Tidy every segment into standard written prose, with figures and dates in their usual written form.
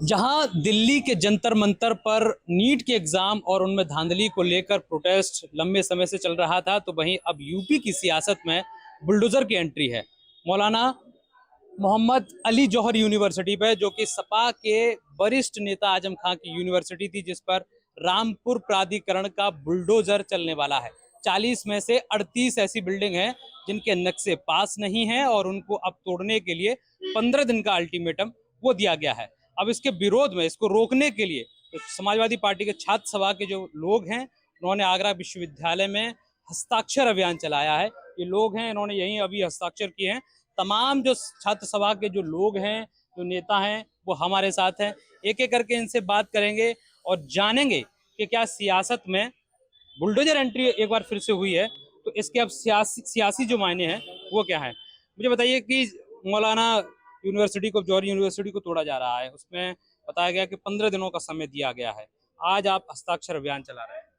जहां दिल्ली के जंतर मंतर पर नीट के एग्जाम और उनमें धांधली को लेकर प्रोटेस्ट लंबे समय से चल रहा था, तो वहीं अब यूपी की सियासत में बुलडोजर की एंट्री है। मौलाना मोहम्मद अली जौहर यूनिवर्सिटी पे, जो कि सपा के वरिष्ठ नेता आजम खां की यूनिवर्सिटी थी, जिस पर रामपुर प्राधिकरण का बुलडोजर चलने वाला है। 40 में से 38 ऐसी बिल्डिंग हैं जिनके नक्शे पास नहीं हैं और उनको अब तोड़ने के लिए 15 दिन का अल्टीमेटम वो दिया गया है। अब इसके विरोध में, इसको रोकने के लिए तो समाजवादी पार्टी के छात्र सभा के जो लोग हैं, उन्होंने आगरा विश्वविद्यालय में हस्ताक्षर अभियान चलाया है। ये लोग हैं, इन्होंने यहीं अभी हस्ताक्षर किए हैं। तमाम जो छात्र सभा के जो लोग हैं, जो नेता हैं, वो हमारे साथ हैं। एक एक करके इनसे बात करेंगे और जानेंगे कि क्या सियासत में बुलडोजर एंट्री एक बार फिर से हुई है, तो इसके अब सियासी जो मायने हैं वो क्या है। मुझे बताइए कि मौलाना यूनिवर्सिटी को, जौहरी यूनिवर्सिटी को तोड़ा जा रहा है, उसमें बताया गया कि 15 दिनों का समय दिया गया है। आज आप हस्ताक्षर अभियान चला रहे हैं।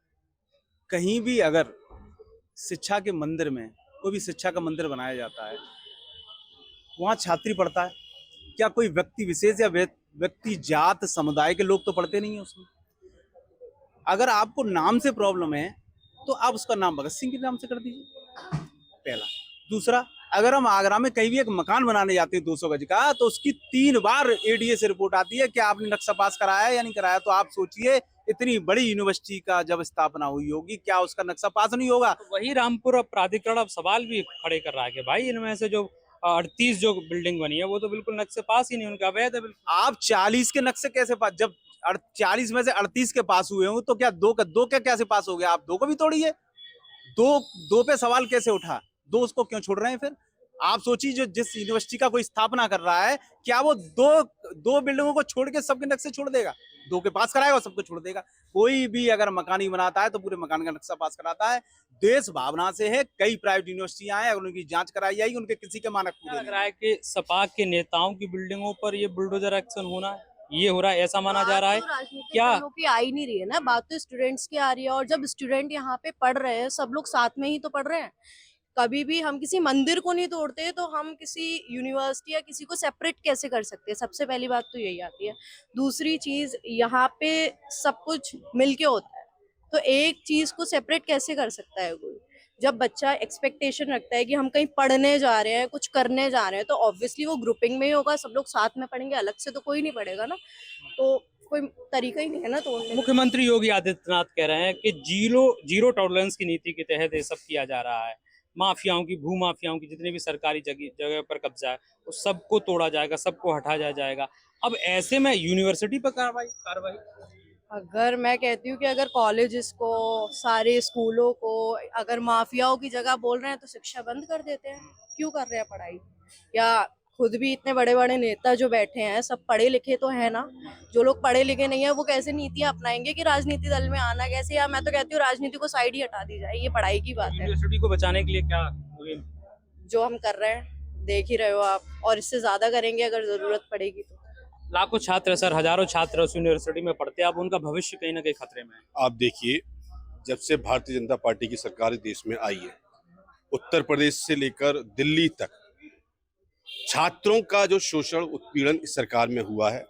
कहीं भी अगर शिक्षा के मंदिर में कोई भी शिक्षा का मंदिर बनाया जाता है, वहाँ छात्री पढ़ता है। क्या कोई व्यक्ति विशेष या व्यक्ति जात समुदाय के लोग तो पढ़ते नहीं है उसमें। अगर आपको नाम से प्रॉब्लम है तो आप उसका नाम भगत सिंह के नाम से कर दीजिए, पहला। दूसरा, अगर हम आगरा में कहीं भी एक मकान बनाने जाते हैं 200 गज का, तो उसकी 3 बार एडीए से रिपोर्ट आती है कि आपने नक्शा पास कराया या नहीं कराया। तो आप सोचिए, इतनी बड़ी यूनिवर्सिटी का जब स्थापना हुई होगी, क्या उसका नक्शा पास नहीं होगा। तो वही रामपुर प्राधिकरण अब सवाल भी खड़े कर रहा है कि भाई इनमें से जो 38 जो बिल्डिंग बनी है वो तो बिल्कुल नक्शे पास ही नहीं, उनका अवैध है बिल्कुल। आप 40 के नक्शे कैसे पास, जब 40 में से 38 के पास हुए हो, तो क्या दो का कैसे पास हो गया। आप दो को भी तोड़िए। दो पे सवाल कैसे उठा, दो उसको क्यों छोड़ रहे हैं फिर। आप सोचिए, जो जिस यूनिवर्सिटी का कोई स्थापना कर रहा है, क्या वो दो बिल्डिंगों को छोड़ के सबके नक्शे छोड़ देगा। दो के पास कराएगा और सबको छोड़ देगा। कोई भी अगर मकान ही बनाता है तो पूरे मकान का नक्शा पास कराता है। देश भावना से है। कई प्राइवेट यूनिवर्सिटियां हैं, अगर उनकी जांच कराई जाएगी, उनके किसी के मानक पूरे लग रहा है कि सपा के नेताओं की बिल्डिंगों पर ये बुलडोजर एक्शन होना है, ये हो रहा है, ऐसा माना जा रहा है। तो राजनीतिक क्या दलों की आ ही नहीं रही है ना, बात तो स्टूडेंट्स की आ रही है। और जब स्टूडेंट यहाँ पे पढ़ रहे हैं, सब लोग साथ में ही तो पढ़ रहे हैं। कभी भी हम किसी मंदिर को नहीं तोड़ते, तो हम किसी यूनिवर्सिटी या किसी को सेपरेट कैसे कर सकते हैं। सबसे पहली बात तो यही आती है। दूसरी चीज, यहाँ पे सब कुछ मिलके होता है, तो एक चीज को सेपरेट कैसे कर सकता है कोई। जब बच्चा एक्सपेक्टेशन रखता है कि हम कहीं पढ़ने जा रहे हैं, कुछ करने जा रहे हैं, तो ऑब्वियसली वो ग्रुपिंग में ही होगा, सब लोग साथ में पढ़ेंगे, अलग से तो कोई नहीं पढ़ेगा ना। तो कोई तरीका ही नहीं है ना तोड़ने का। मुख्यमंत्री योगी आदित्यनाथ कह रहे हैं कि जीरो जीरो टॉलरेंस की नीति के तहत ये सब किया जा रहा है। माफियाओं की, भू माफियाओं की जितने भी सरकारी जगह पर कब्जा है, उस सबको तोड़ा जाएगा, सबको हटाया जाएगा। अब ऐसे में यूनिवर्सिटी पर कार्रवाई कार्रवाई अगर मैं कहती हूँ कि अगर कॉलेजेस को, सारे स्कूलों को अगर माफियाओं की जगह बोल रहे हैं, तो शिक्षा बंद कर देते हैं। क्यों कर रहे हैं पढ़ाई। या खुद भी इतने बड़े बड़े नेता जो बैठे हैं, सब पढ़े लिखे तो है ना। जो लोग पढ़े लिखे नहीं है, वो कैसे नीतियां अपनाएंगे कि राजनीति दल में आना कैसे। या मैं तो कहती हूँ राजनीति को साइड ही हटा दी जाए, ये पढ़ाई की बात है। यूनिवर्सिटी को बचाने के लिए क्या मुहिम? जो हम कर रहे हैं देख ही रहे हो आप, और इससे ज्यादा करेंगे अगर जरूरत पड़ेगी तो। लाखों छात्र सर, हजारों छात्र उस यूनिवर्सिटी में पढ़ते हैं, अब उनका भविष्य कहीं ना कहीं खतरे में है। आप देखिए, जब से भारतीय जनता पार्टी की सरकार इस देश में आई है, उत्तर प्रदेश से लेकर दिल्ली तक छात्रों का जो शोषण उत्पीड़न इस सरकार में हुआ है।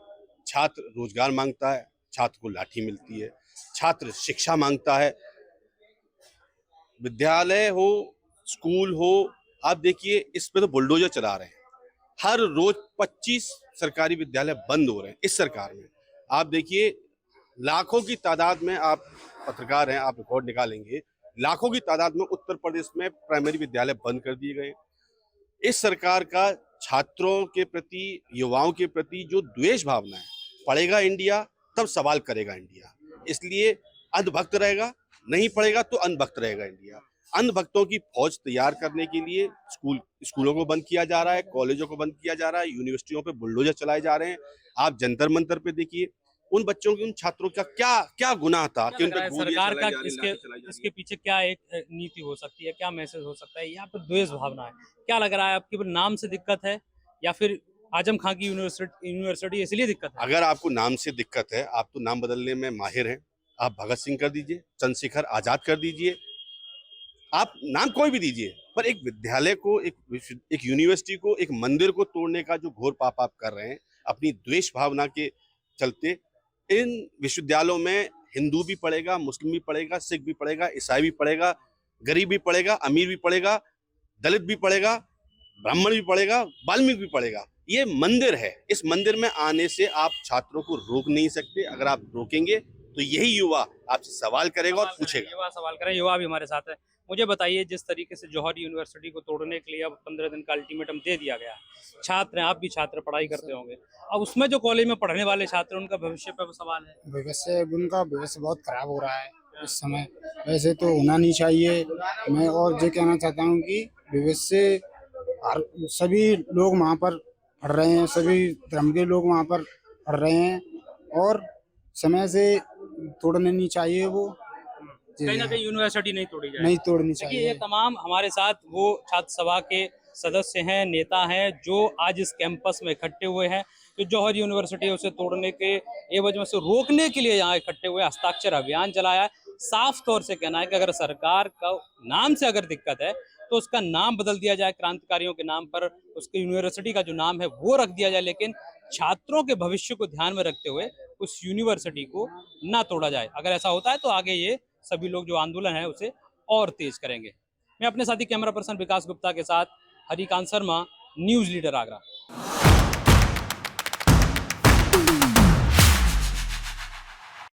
छात्र रोजगार मांगता है, छात्र को लाठी मिलती है। छात्र शिक्षा मांगता है, विद्यालय हो, स्कूल हो। आप देखिए, इस पे तो बुलडोजर चला रहे हैं। हर रोज 25 सरकारी विद्यालय बंद हो रहे हैं इस सरकार में। आप देखिए, लाखों की तादाद में, आप पत्रकार हैं, आप रिकॉर्ड निकालेंगे, लाखों की तादाद में उत्तर प्रदेश में प्राइमरी विद्यालय बंद कर दिए गए। इस सरकार का छात्रों के प्रति, युवाओं के प्रति जो द्वेष भावना है, पढ़ेगा इंडिया तब सवाल करेगा इंडिया, इसलिए अंधभक्त रहेगा। नहीं पढ़ेगा तो अंधभक्त रहेगा इंडिया। अंधभक्तों की फौज तैयार करने के लिए स्कूलों को बंद किया जा रहा है, कॉलेजों को बंद किया जा रहा है, यूनिवर्सिटियों पे बुलडोजर चलाए जा रहे हैं। आप जंतर मंतर पे देखिए, उन बच्चों की, उन छात्रों का क्या क्या गुनाह था कि उन पे सरकार का इसके पीछे क्या एक नीति हो सकती है, क्या मैसेज हो सकता है, या फिर द्वेष भावना है? क्या लग रहा है आपके नाम से दिक्कत है, या फिर आजम खां की यूनिवर्सिटी इसलिए दिक्कत है? अगर आपको नाम से दिक्कत है, आप तो नाम बदलने में माहिर हैं। आप भगत सिंह कर दीजिए, चंद्रशेखर आजाद कर दीजिए, आप नाम कोई भी दीजिए, पर एक विद्यालय को, एक यूनिवर्सिटी को, एक मंदिर को तोड़ने का जो घोर पाप आप कर रहे हैं, अपनी द्वेष भावना के चलते इन विश्वविद्यालयों में हिंदू भी पढ़ेगा, मुस्लिम भी पढ़ेगा, सिख भी पढ़ेगा, ईसाई भी पढ़ेगा, गरीब भी पढ़ेगा, अमीर भी पढ़ेगा, दलित भी पढ़ेगा, ब्राह्मण भी पढ़ेगा, वाल्मीकि भी पढ़ेगा। ये मंदिर है, इस मंदिर में आने से आप छात्रों को रोक नहीं सकते। अगर आप रोकेंगे तो यही युवा आपसे सवाल करेगा और पूछेगा। युवा सवाल करें, युवा भी हमारे साथ है। मुझे बताइए, जिस तरीके से जौहर यूनिवर्सिटी को तोड़ने के लिए अब 15 दिन का अल्टीमेटम दे दिया गया, छात्र हैं, आप भी छात्र पढ़ाई करते होंगे, अब उसमें जो कॉलेज में पढ़ने वाले छात्र, उनका भविष्य पर सवाल है। उनका भविष्य बहुत खराब हो रहा है इस समय। वैसे तो होना नहीं चाहिए। मैं और ये कहना चाहता हूँ कि भविष्य सभी लोग वहाँ पर पढ़ रहे हैं, सभी धर्म के लोग वहाँ पर पढ़ रहे हैं और समय से तोड़ने नहीं चाहिए वो। कहीं ना कहीं यूनिवर्सिटी नहीं तोड़ी जाए, नहीं तोड़नी देखिए चाहिए। ये तमाम हमारे साथ वो छात्र सभा के सदस्य हैं, नेता हैं, जो आज इस कैंपस में इकट्ठे हुए हैं, जो जौहर यूनिवर्सिटी है उसे तोड़ने के एवज में से रोकने के लिए यहाँ इकट्ठे हुए, हस्ताक्षर अभियान चलाया है। साफ तौर से कहना है कि अगर सरकार का नाम से अगर दिक्कत है तो उसका नाम बदल दिया जाए, क्रांतिकारियों के नाम पर उसकी यूनिवर्सिटी का जो नाम है वो रख दिया जाए, लेकिन छात्रों के भविष्य को ध्यान में रखते हुए उस यूनिवर्सिटी को ना तोड़ा जाए। अगर ऐसा होता है तो आगे ये सभी लोग जो आंदोलन है उसे और तेज करेंगे। मैं अपने साथी कैमरा पर्सन विकास गुप्ता के साथ हरिकांत शर्मा, न्यूज़ लीडर आगरा।